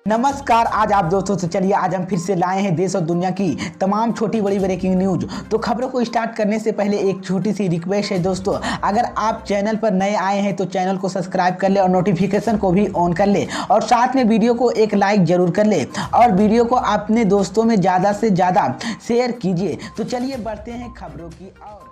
नमस्कार। आज आप दोस्तों से चलिए आज हम फिर से लाए हैं देश और दुनिया की तमाम छोटी बड़ी ब्रेकिंग न्यूज। तो खबरों को स्टार्ट करने से पहले एक छोटी सी रिक्वेस्ट है दोस्तों, अगर आप चैनल पर नए आए हैं तो चैनल को सब्सक्राइब कर ले और नोटिफिकेशन को भी ऑन कर ले और साथ में वीडियो को एक लाइक जरूर कर ले और वीडियो को अपने दोस्तों में ज़्यादा से ज़्यादा शेयर कीजिए। तो चलिए बढ़ते हैं खबरों की ओर।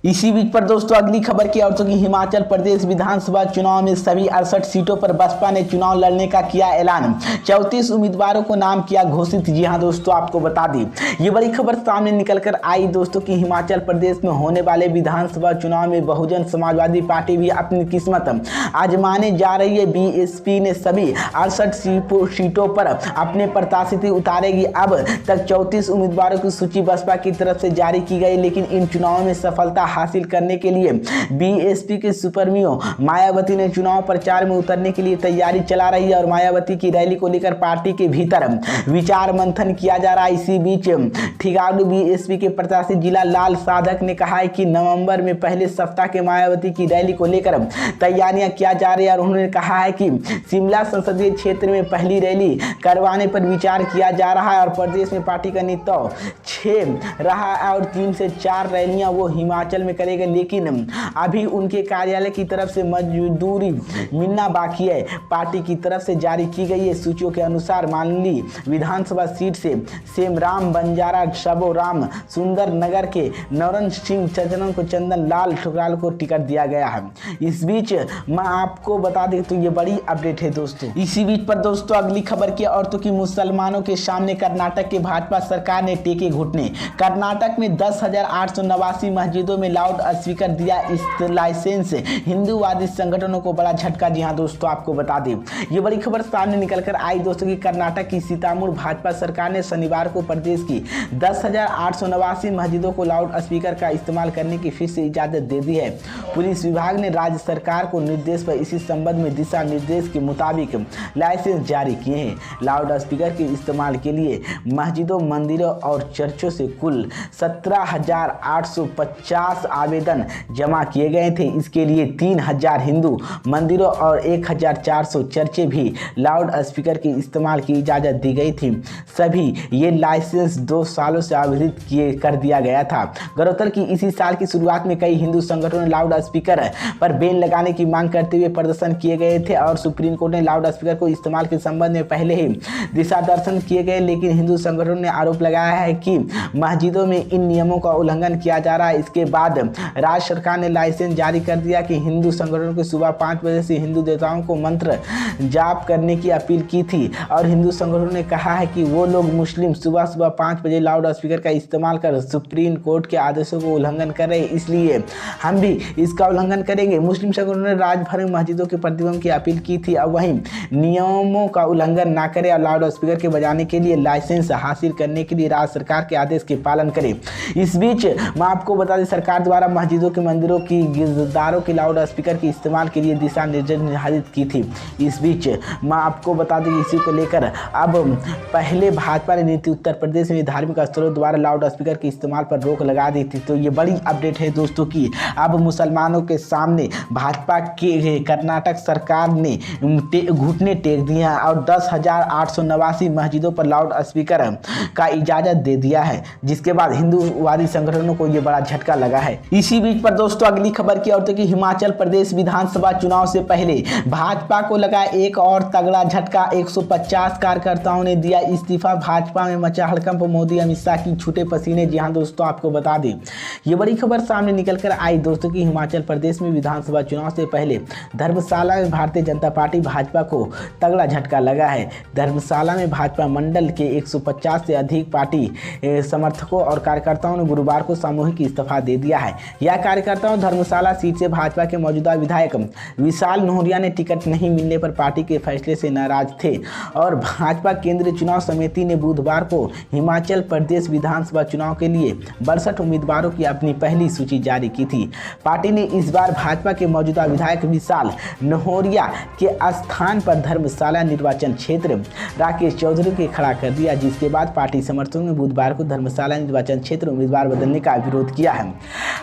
इसी बीच पर दोस्तों अगली खबर की ओर, कि हिमाचल प्रदेश विधानसभा चुनाव में सभी 68 सीटों पर बसपा ने चुनाव लड़ने का किया ऐलान। 34 उम्मीदवारों को नाम किया घोषित। जी हां दोस्तों, आपको बता दें ये बड़ी खबर सामने निकलकर आई दोस्तों कि हिमाचल प्रदेश में होने वाले विधानसभा चुनाव में बहुजन समाजवादी पार्टी भी अपनी किस्मत आजमाने जा रही है। बीएसपी ने सभी 68 सीटों पर अपने प्रत्याशी उतारेगी। अब तक 34 उम्मीदवारों की सूची बसपा की तरफ से जारी की गई, लेकिन इन चुनावों में सफलता हासिल करने के लिए बीएसपी के सुप्रीमो मायावती ने चुनाव प्रचार में उतरने के लिए तैयारी चला रही है और मायावती की रैली को लेकर पार्टी के भीतर विचार मंथन किया जा रहा है। इसी बीच ठिगाड़ू बीएसपी के प्रत्याशी जिला लाल साधक ने कहा है कि नवंबर में पहले सप्ताह के मायावती की रैली को लेकर तैयारियां किया जा रही है और उन्होंने कहा है कि शिमला संसदीय क्षेत्र में पहली रैली करवाने पर विचार किया जा रहा है और प्रदेश में पार्टी का नेतृत्व 6 रहा है और 3 से 4 रैलियां वो हिमाचल में करेंगे, लेकिन अभी उनके कार्यालय की तरफ से मंजूरी मिलना बाकी है। पार्टी की तरफ से जारी की गई है सूचियों के अनुसार मानली विधानसभा सीट से सेमराम बंजारा सबो राम सुंदर नगर के नौरन सिंह चंदन को चंदन लाल ठुकराल को टिकट दिया गया है। इस बीच मैं आपको बता दें तो ये बड़ी अपडेट है दोस्तों। इसी बीच पर दोस्तों अगली खबर की और, तो कि मुसलमानों के सामने कर्नाटक के भाजपा सरकार ने टेके घुटने। कर्नाटक में 10,889 मस्जिदों में लाउड स्पीकर दिया इस लाइसेंस। हिंदूवादी संगठनों को बड़ा झटका। जी हां दोस्तों, आपको बता दें ये बड़ी खबर सामने निकलकर आई दोस्तों कि कर्नाटक की सीतामढ़ी भाजपा सरकार ने शनिवार को प्रदेश की 10,889 मस्जिदों को लाउड स्पीकर का इस्तेमाल करने की फिर से इजाजत दे दी है। पुलिस विभाग ने राज्य सरकार को निर्देश पर इसी संबंध में दिशा निर्देश के मुताबिक लाइसेंस जारी किए हैं। लाउड स्पीकर के इस्तेमाल के लिए मस्जिदों, मंदिरों और चर्चों से कुल 17,850 आवेदन जमा किए गए थे। इसके लिए 3,000 हिंदू मंदिरों और 1,400 चर्चे भी लाउड स्पीकर के इस्तेमाल की इजाज़त दी गई थी। सभी ये लाइसेंस 2 सालों से आवेदित कर दिया गया था। गौरतलब कि इसी साल की शुरुआत में कई हिंदू संगठनों ने लाउड स्पीकर पर बैन लगाने की मांग करते हुए प्रदर्शन किए गए थे और सुप्रीम कोर्ट ने लाउड स्पीकर को इस्तेमाल के संबंध में पहले ही दिशा दर्शन किए गए, लेकिन हिंदू संगठनों ने आरोप लगाया है कि मस्जिदों में इन नियमों का उल्लंघन किया जा रहा है। इसके बाद राज्य सरकार ने लाइसेंस जारी कर दिया कि हिंदू संगठनों को सुबह 5 बजे से हिंदू देवताओं को मंत्र जाप करने की अपील की थी और हिंदू संगठनों ने कहा है कि वो लोग मुस्लिम सुबह 5 बजे लाउड स्पीकर का इस्तेमाल कर सुप्रीम कोर्ट के आदेशों को उल्लंघन कर रहे हैं, इसलिए हम भी इसका उल्लंघन करेंगे। मुस्लिम संगठनों ने राज्य भर में मस्जिदों के प्रतिबंध की अपील की थी और वहीं नियमों का उल्लंघन ना करे और लाउड स्पीकर के बजाने के लिए लाइसेंस हासिल करने के लिए राज्य सरकार के आदेश के पालन करे। इस बीच मैं आपको बता दें सरकार द्वारा मस्जिदों के मंदिरों की गिरदारों के लाउड स्पीकर के इस्तेमाल के लिए दिशा निर्देश निर्धारित की थी। इस बीच मैं आपको बता दें इसी को लेकर अब पहले भाजपा ने नीति उत्तर प्रदेश में धार्मिक स्थलों द्वारा लाउड स्पीकर के इस्तेमाल पर रोक लगा दी थी। तो ये बड़ी अपडेट है दोस्तों कि अब मुसलमानों के सामने भाजपा के कर्नाटक सरकार ने घुटने टेक दिए हैं और 10,889 मस्जिदों पर लाउड स्पीकर का इजाजत दे दिया है, जिसके बाद हिंदूवादी संगठनों को ये बड़ा झटका लगा है। इसी बीच पर दोस्तों अगली खबर की ओर, कि हिमाचल प्रदेश विधानसभा चुनाव से पहले भाजपा को लगा एक और तगड़ा झटका। 150 कार्यकर्ताओं ने दिया इस्तीफा। भाजपा में मचा हड़कंप। मोदी अमित शाह की छूटे पसीने। जी हां दोस्तों, आपको बता दें ये बड़ी खबर सामने निकलकर आई दोस्तों कि हिमाचल प्रदेश में विधानसभा चुनाव से पहले धर्मशाला में भारतीय जनता पार्टी भाजपा को तगड़ा झटका लगा है। धर्मशाला में भाजपा मंडल के 150 से अधिक पार्टी समर्थकों और कार्यकर्ताओं ने गुरुवार को सामूहिक इस्तीफा दे दिया है। यह कार्यकर्ताओं धर्मशाला सीट से भाजपा के मौजूदा विधायक विशाल नोहरिया ने टिकट नहीं मिलने पर पार्टी के फैसले से नाराज थे और भाजपा केंद्रीय चुनाव समिति ने बुधवार को हिमाचल प्रदेश विधानसभा चुनाव के लिए 62 उम्मीदवारों की अपनी पहली सूची जारी की थी। पार्टी ने इस बार भाजपा के मौजूदा विधायक विशाल नोहरिया के स्थान पर धर्मशाला निर्वाचन क्षेत्र राकेश चौधरी के खड़ा कर दिया, जिसके बाद पार्टी समर्थकों ने बुधवार को धर्मशाला निर्वाचन क्षेत्र उम्मीदवार बदलने का विरोध किया है।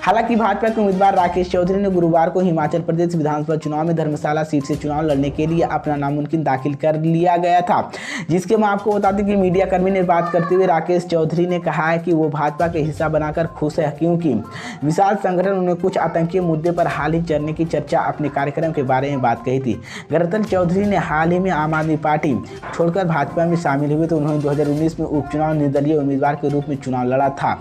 हालांकि भाजपा के उम्मीदवार राकेश चौधरी ने गुरुवार को हिमाचल प्रदेश विधानसभा चुनाव में धर्मशाला सीट से चुनाव लड़ने के लिए अपना नामांकन दाखिल कर लिया गया था, जिसके मैं आपको बता दें कि मीडिया कर्मी ने बात करते हुए राकेश चौधरी ने कहा है कि वो भाजपा के हिस्सा बनाकर खुश है, क्योंकि विशाल संगठन उन्होंने कुछ आतंकी मुद्दे पर हाल ही चलने की चर्चा अपने कार्यक्रम के बारे में बात कही थी। दरअसल चौधरी ने हाल ही में आम आदमी पार्टी छोड़कर भाजपा में शामिल हुए तो उन्होंने 2019 में उपचुनाव निर्दलीय उम्मीदवार के रूप में चुनाव लड़ा था।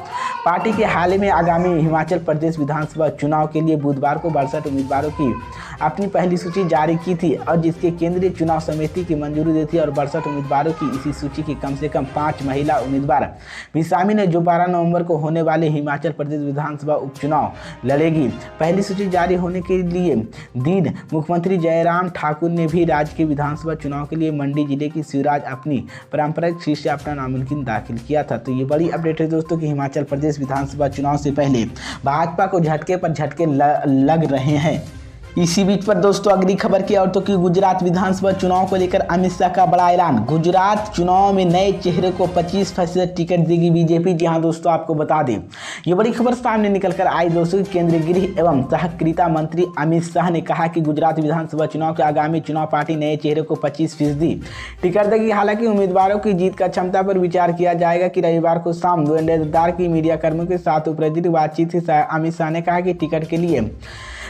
पार्टी के हाल ही में आगामी हिमाचल प्रदेश विधानसभा चुनाव के लिए बुधवार को 62 उम्मीदवारों की अपनी पहली सूची जारी की थी और जिसके केंद्रीय चुनाव समिति की मंजूरी दी थी और 62 उम्मीदवारों की इसी सूची की कम से कम 5 महिला उम्मीदवार भी शामिल है, जो 12 नवंबर को होने वाले हिमाचल प्रदेश विधानसभा उपचुनाव लड़ेगी। पहली सूची जारी होने के लिए दिन मुख्यमंत्री जयराम ठाकुर ने भी राज्य के विधानसभा चुनाव के लिए मंडी जिले की शिवराज अपनी पारंपरिक सीट से अपना नामांकन दाखिल किया था। तो ये बड़ी अपडेट है दोस्तों कि हिमाचल प्रदेश विधानसभा चुनाव से पहले भाजपा को झटके पर झटके लग रहे हैं। इसी बीच पर दोस्तों अगली खबर की और तो कि गुजरात विधानसभा चुनाव को लेकर अमित शाह का बड़ा ऐलान। गुजरात चुनाव में नए चेहरे को 25% टिकट देगी बीजेपी। जी हां दोस्तों, आपको बता दें ये बड़ी खबर सामने निकलकर आई दोस्तों। केंद्रीय गृह एवं सहकारिता मंत्री अमित शाह ने कहा कि गुजरात विधानसभा चुनाव के आगामी चुनाव पार्टी नए चेहरे को 25% टिकट देगी। हालांकि उम्मीदवारों की जीत का क्षमता पर विचार किया जाएगा कि रविवार को शाम दुकानदार की मीडिया कर्मियों के साथ उपराज्यिक बातचीत से अमित शाह ने कहा कि टिकट के लिए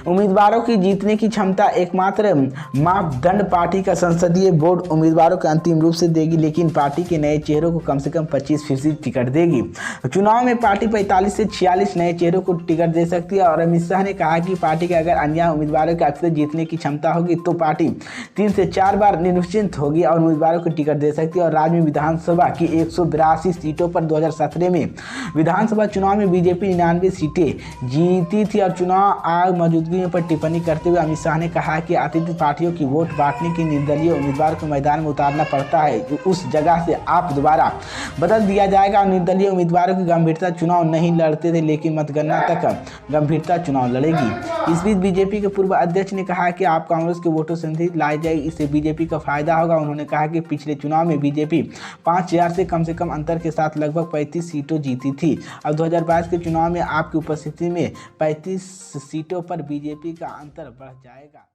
उम्मीदवारों की जीतने की क्षमता एकमात्र मापदंड पार्टी का संसदीय बोर्ड उम्मीदवारों को अंतिम रूप से देगी, लेकिन पार्टी के नए चेहरों को कम से कम 25% टिकट देगी। चुनाव में पार्टी 45 से 46 नए चेहरों को टिकट दे सकती है और अमित शाह ने कहा कि पार्टी के अगर अन्य उम्मीदवारों के अक्सर जीतने की क्षमता होगी तो पार्टी 3 से 4 बार निश्चित होगी और उम्मीदवारों को टिकट दे सकती है। और राज्य में विधानसभा की 182 सीटों पर 2017 में विधानसभा चुनाव में बीजेपी 99 सीटें जीती थी। और चुनाव आयोग मौजूदगी पर टिप्पणी करते हुए अमित शाह ने कहा कि आतिथ्य पार्टियों की वोट बांटने की निर्दलीय उम्मीदवार को मैदान में उतारना पड़ता है, उस जगह से आप दोबारा बदल दिया जाएगा। और निर्दलीय उम्मीदवारों की गंभीरता चुनाव नहीं लड़ते थे, लेकिन मतगणना तक गंभीरता चुनाव लड़ेगी। इस बीच बीजेपी के पूर्व अध्यक्ष ने कहा कि आप कांग्रेस के वोटों से लाई जाएगी, इससे बीजेपी का फायदा होगा। उन्होंने कहा कि पिछले चुनाव में बीजेपी 5000 से कम अंतर के साथ लगभग 35 सीटों जीती थी। अब 2022 के चुनाव में आपकी उपस्थिति में 35 सीटों पर बीजेपी का अंतर बढ़ जाएगा।